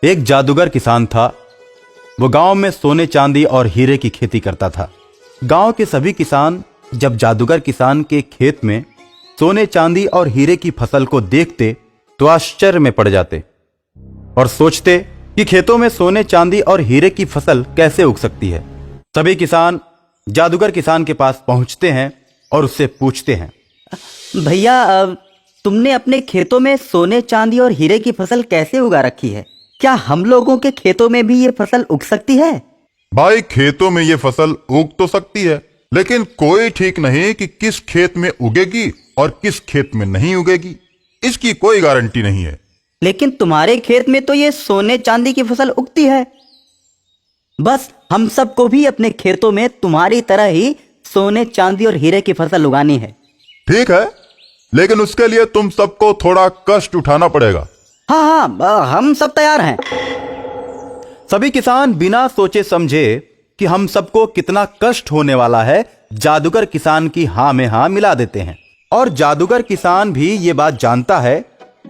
एक जादूगर किसान था। वो गांव में सोने चांदी और हीरे की खेती करता था। गांव के सभी किसान जब जादूगर किसान के खेत में सोने चांदी और हीरे की फसल को देखते तो आश्चर्य में पड़ जाते और सोचते कि खेतों में सोने चांदी और हीरे की फसल कैसे उग सकती है। सभी किसान जादूगर किसान के पास पहुंचते हैं और उससे पूछते हैं, भैया तुमने अपने खेतों में सोने चांदी और हीरे की फसल कैसे उगा रखी है? क्या हम लोगों के खेतों में भी ये फसल उग सकती है? भाई, खेतों में ये फसल उग तो सकती है, लेकिन कोई ठीक नहीं कि किस खेत में उगेगी और किस खेत में नहीं उगेगी। इसकी कोई गारंटी नहीं है। लेकिन तुम्हारे खेत में तो ये सोने चांदी की फसल उगती है। बस हम सबको भी अपने खेतों में तुम्हारी तरह ही सोने चांदी और हीरे की फसल उगानी है। ठीक है, लेकिन उसके लिए तुम सबको थोड़ा कष्ट उठाना पड़ेगा। हाँ, हम सब तैयार हैं। सभी किसान बिना सोचे समझे कि हम सबको कितना कष्ट होने वाला है, जादूगर किसान की हाँ में हाँ मिला देते हैं। और जादूगर किसान भी ये बात जानता है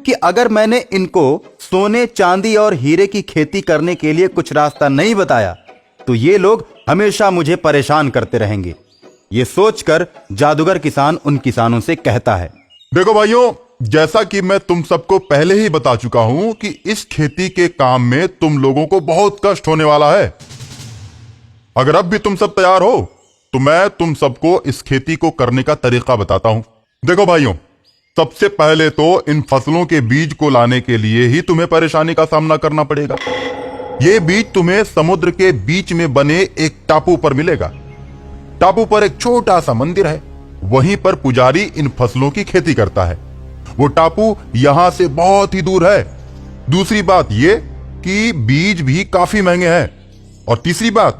कि अगर मैंने इनको सोने चांदी और हीरे की खेती करने के लिए कुछ रास्ता नहीं बताया तो ये लोग हमेशा मुझे परेशान करते रहेंगे। ये सोचकर जादूगर किसान उन किसानों से कहता है, देखो भाइयों, जैसा कि मैं तुम सबको पहले ही बता चुका हूं कि इस खेती के काम में तुम लोगों को बहुत कष्ट होने वाला है। अगर अब भी तुम सब तैयार हो तो मैं तुम सबको इस खेती को करने का तरीका बताता हूं। देखो भाइयों, सबसे पहले तो इन फसलों के बीज को लाने के लिए ही तुम्हें परेशानी का सामना करना पड़ेगा। ये बीज तुम्हें समुद्र के बीच में बने एक टापू पर मिलेगा। टापू पर एक छोटा सा मंदिर है, वहीं पर पुजारी इन फसलों की खेती करता है। वो टापू यहां से बहुत ही दूर है। दूसरी बात ये कि बीज भी काफी महंगे हैं। और तीसरी बात,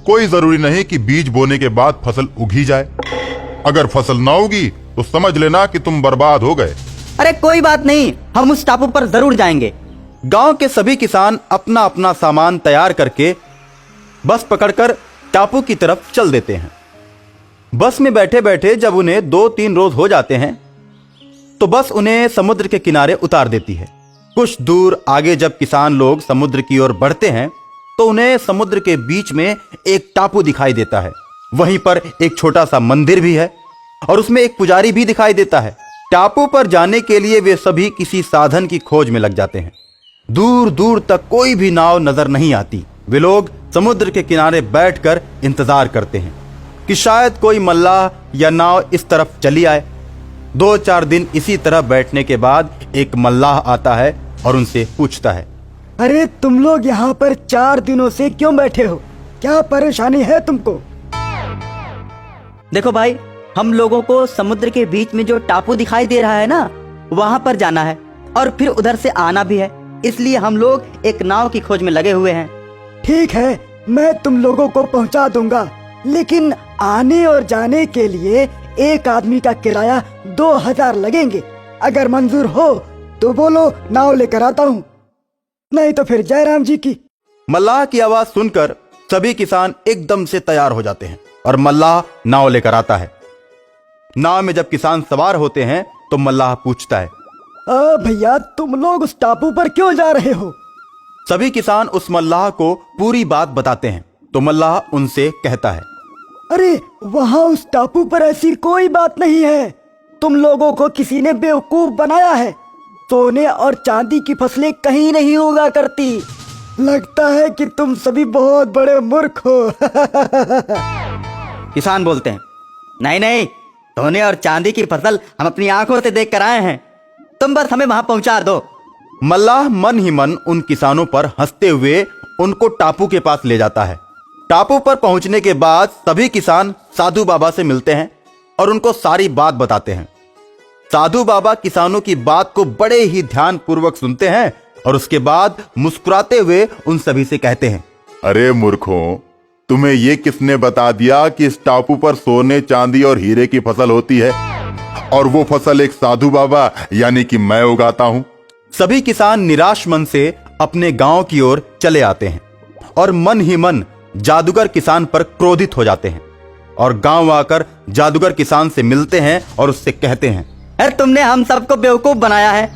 कोई जरूरी नहीं कि बीज बोने के बाद फसल उग ही जाए। अगर फसल ना उगी तो समझ लेना कि तुम बर्बाद हो गए। अरे कोई बात नहीं, हम उस टापू पर जरूर जाएंगे। गांव के सभी किसान अपना अपना सामान तैयार करके बस पकड़कर टापू की तरफ चल देते हैं। बस में बैठे बैठे जब उन्हें 2-3 रोज हो जाते हैं तो बस उन्हें समुद्र के किनारे उतार देती है। कुछ दूर आगे जब किसान लोग समुद्र की ओर बढ़ते हैं तो उन्हें समुद्र के बीच में एक टापू दिखाई देता है। वहीं पर एक छोटा सा मंदिर भी है और उसमें एक पुजारी भी दिखाई देता है। टापू पर जाने के लिए वे सभी किसी साधन की खोज में लग जाते हैं। दूर दूर तक कोई भी नाव नजर नहीं आती। वे लोग समुद्र के किनारे बैठकर इंतजार करते हैं कि शायद कोई मल्लाह या नाव इस तरफ चली आए। 2-4 दिन इसी तरह बैठने के बाद एक मल्लाह आता है और उनसे पूछता है, अरे तुम लोग यहाँ पर 4 दिनों से क्यों बैठे हो? क्या परेशानी है तुमको? देखो भाई, हम लोगों को समुद्र के बीच में जो टापू दिखाई दे रहा है ना, वहां पर जाना है और फिर उधर से आना भी है। इसलिए हम लोग एक नाव की खोज में लगे हुए हैं। ठीक है, मैं तुम लोगों को पहुँचा दूंगा, लेकिन आने और जाने के लिए एक आदमी का किराया 2000 लगेंगे। अगर मंजूर हो तो बोलो, नाव लेकर आता हूँ, नहीं तो फिर जयराम जी की। मल्लाह की आवाज सुनकर सभी किसान एकदम से तैयार हो जाते हैं और मल्लाह नाव लेकर आता है। नाव में जब किसान सवार होते हैं तो मल्लाह पूछता है, भैया तुम लोग उस टापू पर क्यों जा रहे हो? सभी किसान उस मल्लाह को पूरी बात बताते हैं तो मल्लाह उनसे कहता है, अरे वहाँ उस टापू पर ऐसी कोई बात नहीं है। तुम लोगों को किसी ने बेवकूफ बनाया है। सोने और चांदी की फसलें कहीं नहीं उगा करती। लगता है कि तुम सभी बहुत बड़े मूर्ख हो। किसान बोलते हैं, नहीं, सोने और चांदी की फसल हम अपनी आंखों से देख कर आए हैं। तुम बस हमें वहां पहुंचा दो। मल्लाह मन ही मन उन किसानों पर हंसते हुए उनको टापू के पास ले जाता है। टापू पर पहुंचने के बाद सभी किसान साधु बाबा से मिलते हैं और उनको सारी बात बताते हैं। साधु बाबा किसानों की बात को बड़े ही ध्यान पूर्वक सुनते हैं और उसके बाद मुस्कुराते हुए उन सभी से कहते हैं, अरे मूर्खों, तुम्हें ये किसने बता दिया कि इस टापू पर सोने चांदी और हीरे की फसल होती है और वो फसल एक साधु बाबा यानी कि मैं उगाता हूं। सभी किसान निराश मन से अपने गांव की ओर चले आते हैं और मन ही मन जादूगर किसान पर क्रोधित हो जाते हैं और गांव आकर जादूगर किसान से मिलते हैं और उससे कहते हैं, अरे तुमने हम सबको बेवकूफ बनाया है।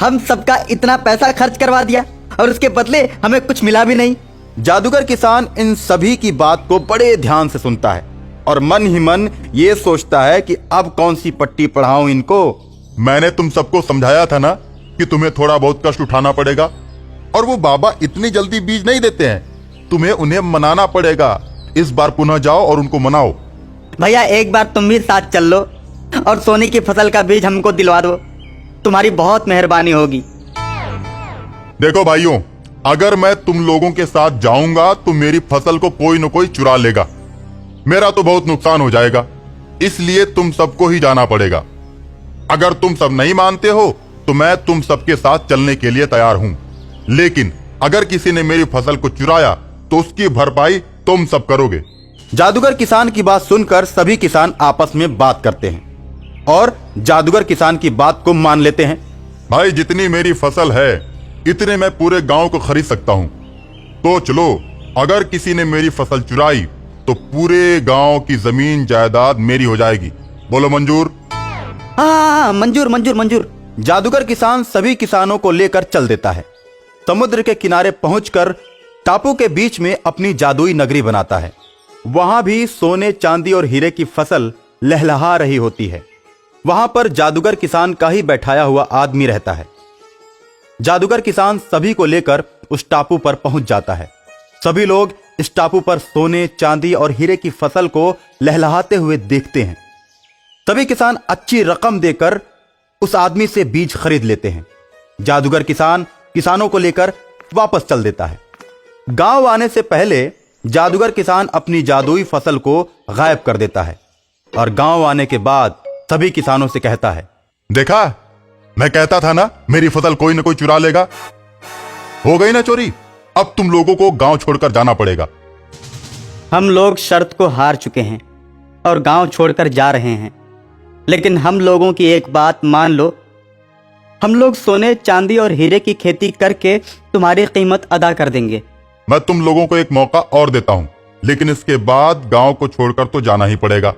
हम सबका इतना पैसा खर्च करवा दिया और उसके बदले हमें कुछ मिला भी नहीं। जादूगर किसान इन सभी की बात को बड़े ध्यान से सुनता है और मन ही मन ये सोचता है कि अब कौन सी पट्टी पढ़ाऊं इनको। मैंने तुम सबको समझाया था ना कि तुम्हें थोड़ा बहुत कष्ट उठाना पड़ेगा, और वो बाबा इतनी जल्दी बीज नहीं देते हैं, तुम्हें उन्हें मनाना पड़ेगा। इस बार पुनः जाओ और उनको मनाओ। भैया एक बार तुम भी साथ चल लो और सोने की फसल का बीज हमको दिलवा दो, तुम्हारी बहुत मेहरबानी होगी। देखो भाइयों, अगर मैं तुम लोगों के साथ जाऊंगा तो मेरी फसल को कोई न कोई चुरा लेगा, मेरा तो बहुत नुकसान हो जाएगा, इसलिए तुम सबको ही जाना पड़ेगा। अगर तुम सब नहीं मानते हो तो मैं तुम सबके साथ चलने के लिए तैयार हूं, लेकिन अगर किसी ने मेरी फसल को चुराया तो उसकी भरपाई तुम सब करोगे। जादूगर किसान की बात सुनकर सभी किसान आपस में बात करते हैं और जादूगर किसान की बात को मान लेते हैं। भाई, जितनी मेरी फसल है इतने मैं पूरे गांव को खरीद सकता हूं, तो चलो, अगर किसी ने मेरी फसल चुराई तो पूरे गांव की जमीन जायदाद मेरी हो जाएगी। बोलो मंजूर? हाँ, मंजूर मंजूर मंजूर। जादूगर किसान सभी किसानों को लेकर चल देता है। समुद्र के किनारे पहुंचकर टापू के बीच में अपनी जादुई नगरी बनाता है। वहां भी सोने, चांदी और हीरे की फसल लहलहा रही होती है। वहां पर जादूगर किसान का ही बैठाया हुआ आदमी रहता है। जादूगर किसान सभी को लेकर उस टापू पर पहुंच जाता है। सभी लोग इस टापू पर सोने, चांदी और हीरे की फसल को लहलहाते हुए देखते हैं। सभी किसान अच्छी रकम देकर उस आदमी से बीज खरीद लेते हैं। जादूगर किसान किसानों को लेकर वापस चल देता है। गांव आने से पहले जादूगर किसान अपनी जादुई फसल को गायब कर देता है और गांव आने के बाद सभी किसानों से कहता है, देखा, मैं कहता था ना मेरी फसल कोई न कोई चुरा लेगा। हो गई ना चोरी। अब तुम लोगों को गांव छोड़कर जाना पड़ेगा। हम लोग शर्त को हार चुके हैं और गांव छोड़कर जा रहे हैं, लेकिन हम लोगों की एक बात मान लो, हम लोग सोने, चांदी और हीरे की खेती करके तुम्हारी कीमत अदा कर देंगे। मैं तुम लोगों को एक मौका और देता हूं, लेकिन इसके बाद गांव को छोड़कर तो जाना ही पड़ेगा।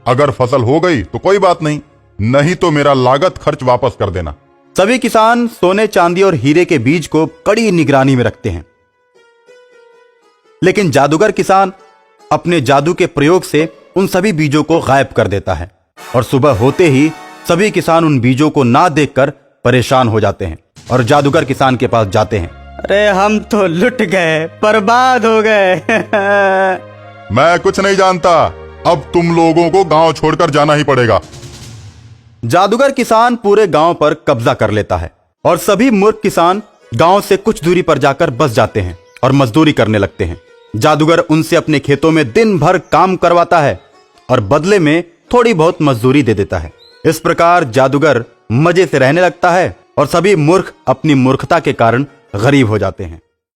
अगर फसल हो गई तो कोई बात नहीं तो मेरा लागत खर्च वापस कर देना। सभी किसान सोने, चांदी और हीरे के बीज को कड़ी निगरानी में रखते हैं, लेकिन जादूगर किसान अपने जादू के प्रयोग से उन सभी बीजों को गायब कर देता है और सुबह होते ही सभी किसान उन बीजों को ना देखकर परेशान हो जाते हैं और जादूगर किसान के पास जाते हैं। अरे हम तो लुट गए, बर्बाद हो गए। मैं कुछ नहीं जानता, अब तुम लोगों को गांव छोड़कर जाना ही पड़ेगा। जादूगर किसान पूरे गांव पर कब्जा कर लेता है और सभी मूर्ख किसान गांव से कुछ दूरी पर जाकर बस जाते हैं और मजदूरी करने लगते हैं। जादूगर उनसे अपने खेतों में दिन भर काम करवाता है और बदले में थोड़ी बहुत मजदूरी दे देता है। इस प्रकार जादूगर मजे से रहने लगता है और सभी मूर्ख अपनी मूर्खता के कारण गरीब हो जाते हैं।